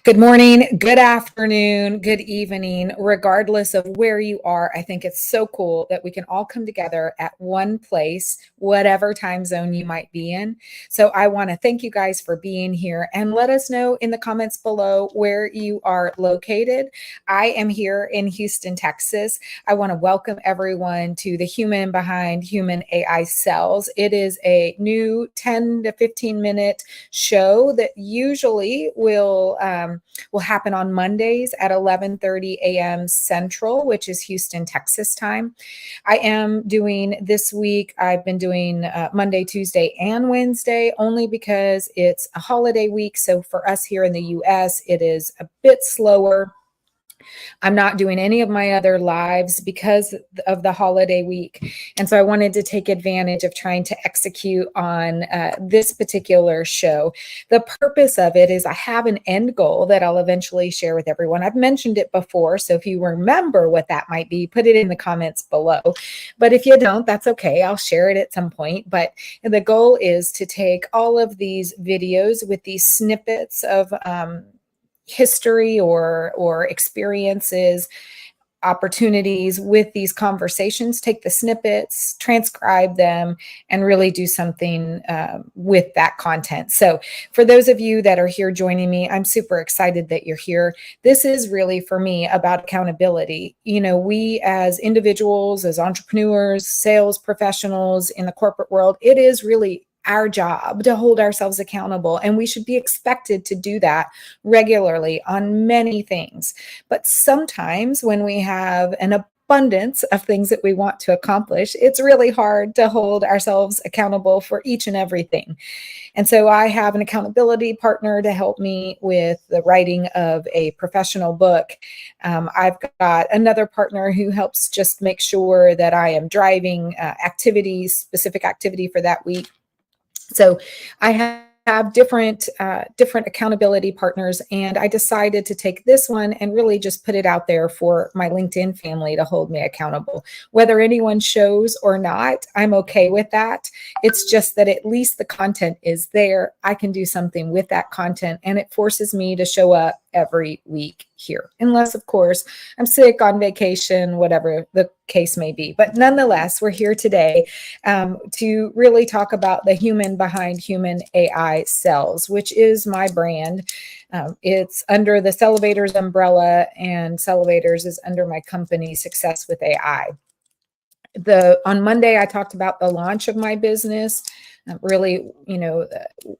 Good morning, good afternoon, good evening, regardless of where you are. I think it's so cool that we can all come together at one place, whatever time zone you might be in. So I want to thank you guys for being here and let us know in the comments below where you are located. I am here in Houston, Texas. I want to welcome everyone to the Human Behind Human AI Cells. It is a new 10 to 15 minute show that usually will happen on Mondays at 11:30 a.m. Central, which is Houston, Texas time. I am doing this week, I've been doing Monday, Tuesday, and Wednesday only because it's a holiday week. So for us here in the US, it is a bit slower. I'm not doing any of my other lives because of the holiday week. And so I wanted to take advantage of trying to execute on this particular show. The purpose of it is I have an end goal that I'll eventually share with everyone. I've mentioned it before, so if you remember what that might be, put it in the comments below. But if you don't, that's okay. I'll share it at some point. But the goal is to take all of these videos with these snippets of history or experiences, opportunities with these conversations, take the snippets, transcribe them, and really do something with that content. So for those of you that are here joining me, I'm super excited that you're here. This is really, for me, about accountability. You know, we as individuals, as entrepreneurs, sales professionals in the corporate world, it is really our job to hold ourselves accountable, and we should be expected to do that regularly on many things. But sometimes when we have an abundance of things that we want to accomplish, it's really hard to hold ourselves accountable for each and everything. And so I have an accountability partner to help me with the writing of a professional book. I've got another partner who helps just make sure that I am driving specific activity for that week. So I have different accountability partners, and I decided to take this one and really just put it out there for my LinkedIn family to hold me accountable. Whether anyone shows or not, I'm okay with that. It's just that at least the content is there. I can do something with that content, and it forces me to show up every week here, unless of course I'm sick, on vacation, whatever the case may be. But nonetheless, we're here today to really talk about the human behind human AI cells, which is my brand. It's under the Cellivators umbrella, and Cellivators is under my company, Success with AI. On Monday, I talked about the launch of my business, really, you know,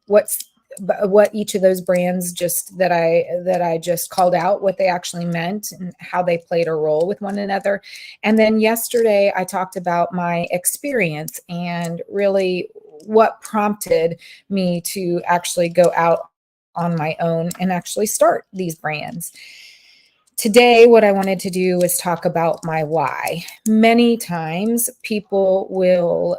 what each of those brands that I just called out, what they actually meant and how they played a role with one another. And then yesterday I talked about my experience and really what prompted me to actually go out on my own and actually start these brands. Today, what I wanted to do is talk about my why. Many times people will,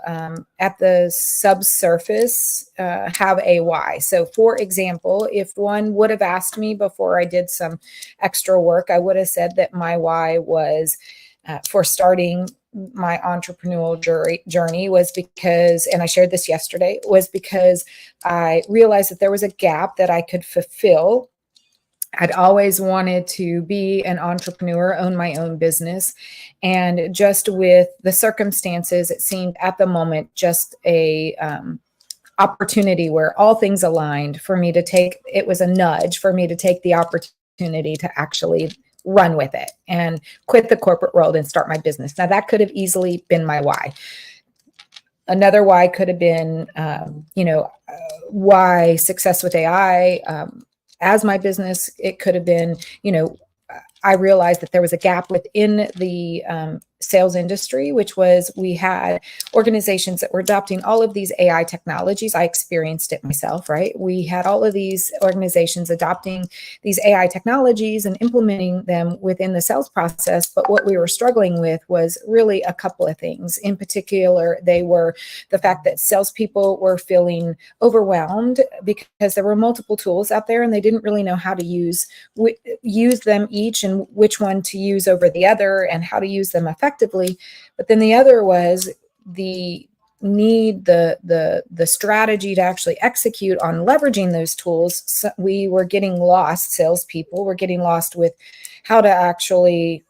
at the subsurface, have a why. So for example, if one would have asked me before I did some extra work, I would have said that my why was for starting my entrepreneurial journey was because, and I shared this yesterday, was because I realized that there was a gap that I could fulfill. I'd always wanted to be an entrepreneur, own my own business. And just with the circumstances, it seemed at the moment just a opportunity where all things aligned for me to take. It was a nudge for me to take the opportunity to actually run with it and quit the corporate world and start my business. Now, that could have easily been my why. Another why could have been, why Success with AI. As my business, it could have been, I realized that there was a gap within the sales industry, which was we had organizations that were adopting all of these AI technologies. I experienced it myself, right? We had all of these organizations adopting these AI technologies and implementing them within the sales process. But what we were struggling with was really a couple of things. In particular, they were the fact that salespeople were feeling overwhelmed because there were multiple tools out there and they didn't really know how to use them each and which one to use over the other and how to use them effectively. But then the other was the need the strategy to actually execute on leveraging those tools, so we were getting lost. Salespeople were getting lost with how to actually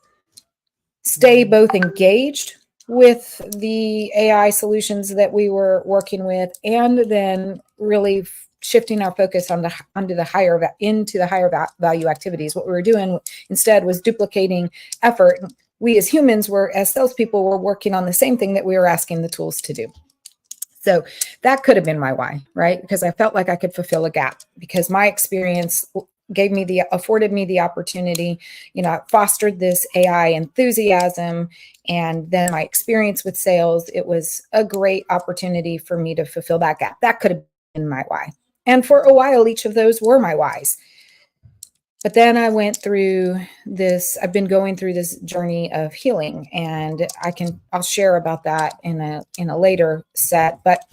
stay both engaged with the AI solutions that we were working with, and then really shifting our focus into the higher value activities. What we were doing instead was duplicating effort. We as humans as salespeople, were working on the same thing that we were asking the tools to do. So that could have been my why, right? Because I felt like I could fulfill a gap, because my experience afforded me the opportunity, fostered this AI enthusiasm. And then my experience with sales, it was a great opportunity for me to fulfill that gap. That could have been my why. And for a while, each of those were my whys. But then I've been going through this journey of healing, and I'll share about that in a later set. But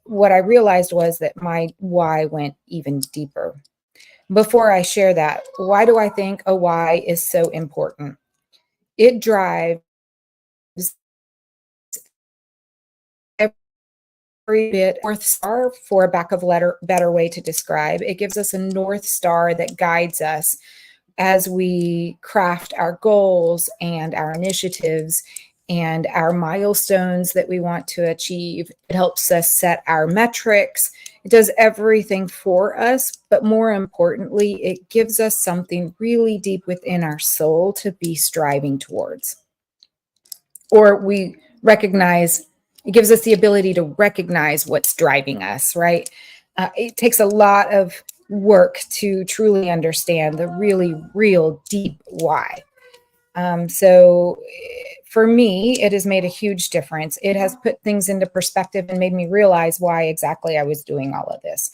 what I realized was that my why went even deeper. Before I share that, why do I think a why is so important? It drives every bit North Star, for a better way to describe. It gives us a North Star that guides us as we craft our goals and our initiatives and our milestones that we want to achieve. It helps us set our metrics. It does everything for us, but more importantly, it gives us something really deep within our soul to be striving towards. Or it gives us the ability to recognize what's driving us, right? It takes a lot of work to truly understand the really real deep why. So for me, it has made a huge difference. It has put things into perspective and made me realize why exactly I was doing all of this.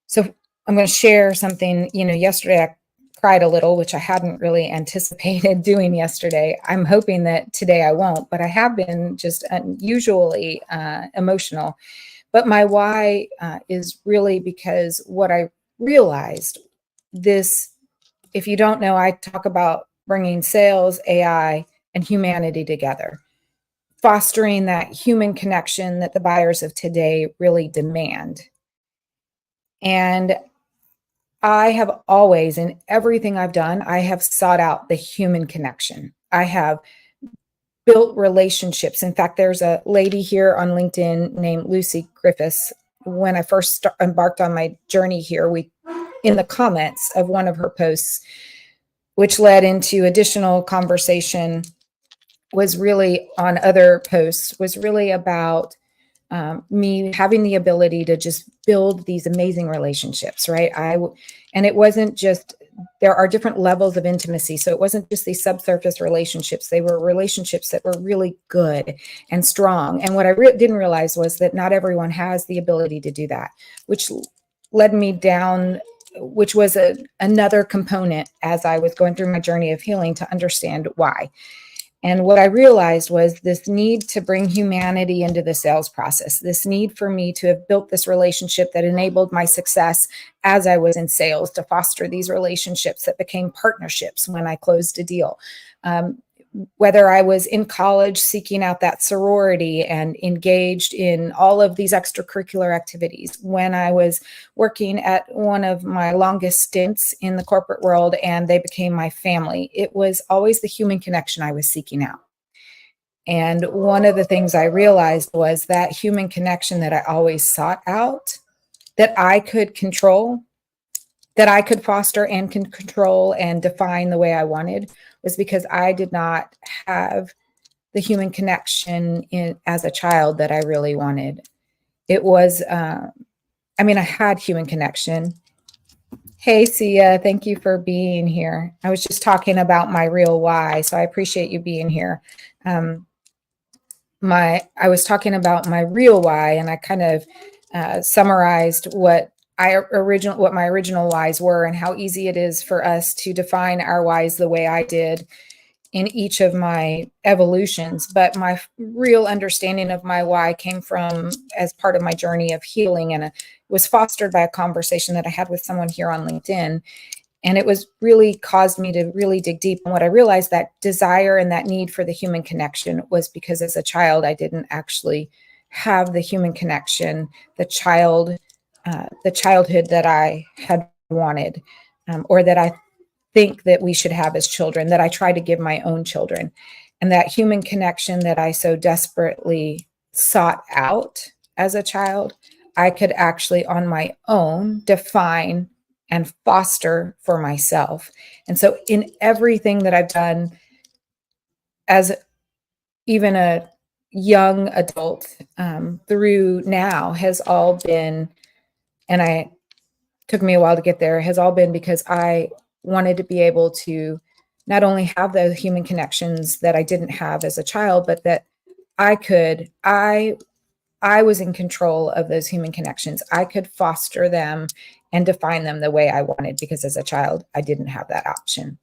So I'm going to share something. Yesterday I cried a little, which I hadn't really anticipated doing yesterday. I'm hoping that today I won't, but I have been just unusually emotional. But my why is really because what I realized if you don't know, I talk about bringing sales, AI, and humanity together, fostering that human connection that the buyers of today really demand. And I have always, in everything I've done, I have sought out the human connection. I have built relationships. In fact, there's a lady here on LinkedIn named Lucy Griffiths. When I first embarked on my journey here, in the comments of one of her posts, which led into additional conversation, was really on other posts, was really about me having the ability to just build these amazing relationships, right? And it wasn't just, there are different levels of intimacy. So it wasn't just these subsurface relationships. They were relationships that were really good and strong. And what I didn't realize was that not everyone has the ability to do that, which led me down, which was another component as I was going through my journey of healing to understand why. And what I realized was this need to bring humanity into the sales process, this need for me to have built this relationship that enabled my success as I was in sales, to foster these relationships that became partnerships when I closed a deal. Whether I was in college seeking out that sorority and engaged in all of these extracurricular activities, when I was working at one of my longest stints in the corporate world and they became my family, it was always the human connection I was seeking out. And one of the things I realized was that human connection that I always sought out, that I could control, that I could foster and can control and define the way I wanted, was because I did not have the human connection as a child that I really wanted. It was, I had human connection. Hey, Sia, thank you for being here. I was just talking about my real why, so I appreciate you being here. I was talking about my real why, and I kind of summarized what my original whys were and how easy it is for us to define our whys the way I did in each of my evolutions. But my real understanding of my why came from as part of my journey of healing, and it was fostered by a conversation that I had with someone here on LinkedIn. And it was really caused me to really dig deep. And what I realized, that desire and that need for the human connection, was because as a child, I didn't actually have the human connection, the childhood that I had wanted, or that I think that we should have as children, that I try to give my own children. And that human connection that I so desperately sought out as a child, I could actually on my own define and foster for myself. And so in everything that I've done as even a young adult, through now, has all been, and I took me a while to get there, has all been because I wanted to be able to not only have the human connections that I didn't have as a child, but that I was in control of those human connections. I could foster them and define them the way I wanted, because as a child, I didn't have that option.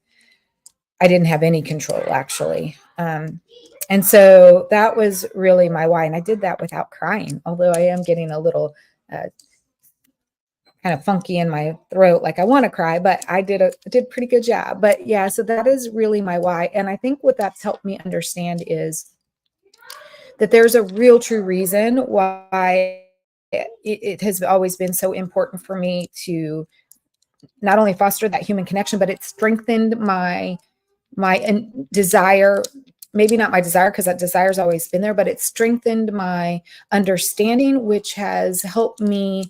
I didn't have any control, actually. And so that was really my why. And I did that without crying, although I am getting a little kind of funky in my throat, like I want to cry, but I did a pretty good job. But yeah, so that is really my why. And I think what that's helped me understand is that there's a real true reason why it has always been so important for me to not only foster that human connection, but it strengthened my desire, maybe not my desire, because that desire's always been there, but it strengthened my understanding, which has helped me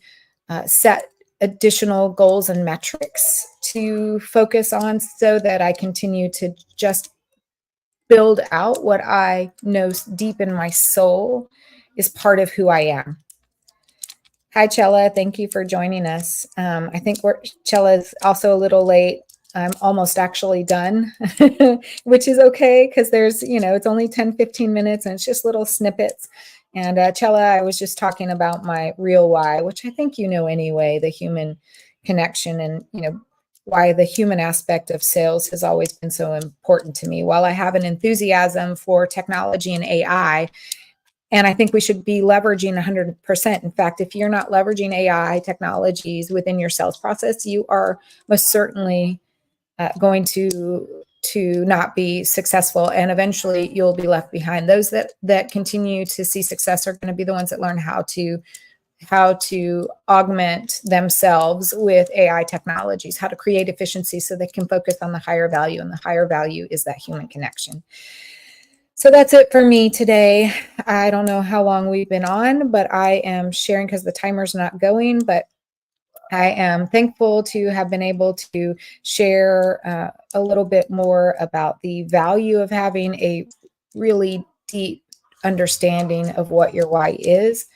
set additional goals and metrics to focus on, so that I continue to just build out what I know deep in my soul is part of who I am. Hi, Chella. Thank you for joining us. I think Chella's also a little late. I'm almost actually done, which is okay, because there's, it's only 10, 15 minutes and it's just little snippets. And Chella, I was just talking about my real why, which I think anyway, the human connection, and, why the human aspect of sales has always been so important to me. While I have an enthusiasm for technology and AI, and I think we should be leveraging 100%. In fact, if you're not leveraging AI technologies within your sales process, you are most certainly going to not be successful, and eventually you'll be left behind. Those that continue to see success are going to be the ones that learn how to augment themselves with AI technologies, how to create efficiency so they can focus on the higher value, and the higher value is that human connection. So that's it for me today. I don't know how long we've been on, but I am sharing because the timer's not going, but I am thankful to have been able to share a little bit more about the value of having a really deep understanding of what your why is.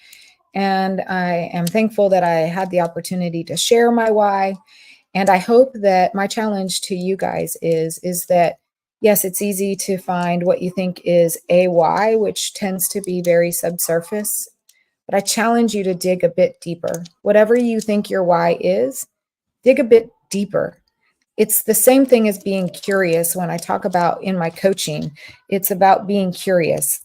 And I am thankful that I had the opportunity to share my why. And I hope that my challenge to you guys is that, yes, it's easy to find what you think is a why, which tends to be very subsurface. But I challenge you to dig a bit deeper. Whatever you think your why is, dig a bit deeper. It's the same thing as being curious. When I talk about in my coaching, it's about being curious,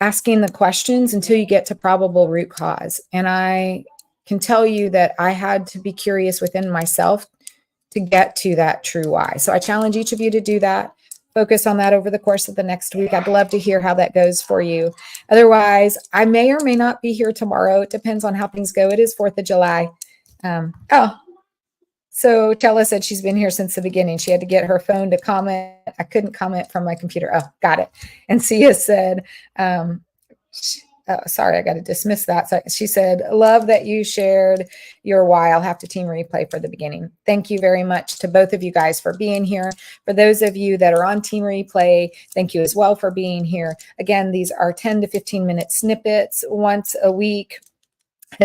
asking the questions until you get to probable root cause. And I can tell you that I had to be curious within myself to get to that true why. So I challenge each of you to do that. Focus on that over the course of the next week. I'd love to hear how that goes for you. Otherwise, I may or may not be here tomorrow. It depends on how things go. It is 4th of July. So Tella said she's been here since the beginning. She had to get her phone to comment. I couldn't comment from my computer. Oh, got it. And Sia said, sorry, I got to dismiss that. So she said, love that you shared your why. I'll have to team replay for the beginning. Thank you very much to both of you guys for being here. For those of you that are on team replay, thank you as well for being here. Again, these are 10 to 15 minute snippets once a week.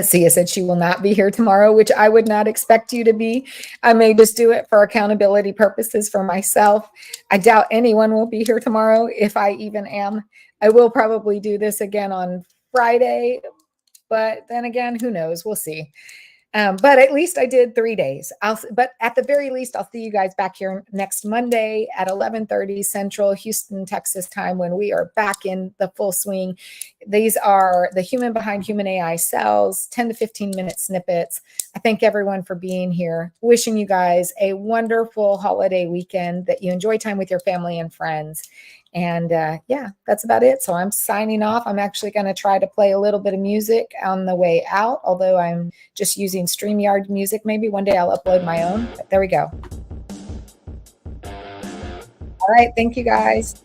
Sia said she will not be here tomorrow, which I would not expect you to be. I may just do it for accountability purposes for myself. I doubt anyone will be here tomorrow, if I even am. I will probably do this again on Friday, but then again, who knows? We'll see. But at least I did 3 days. But at the very least, I'll see you guys back here next Monday at 11:30 Central Houston, Texas time, when we are back in the full swing. These are the human behind human AI cells, 10 to 15 minute snippets. I thank everyone for being here. Wishing you guys a wonderful holiday weekend, that you enjoy time with your family and friends. And yeah, that's about it. So I'm signing off. I'm actually going to try to play a little bit of music on the way out, although I'm just using StreamYard music. Maybe one day I'll upload my own. But there we go. All right. Thank you guys.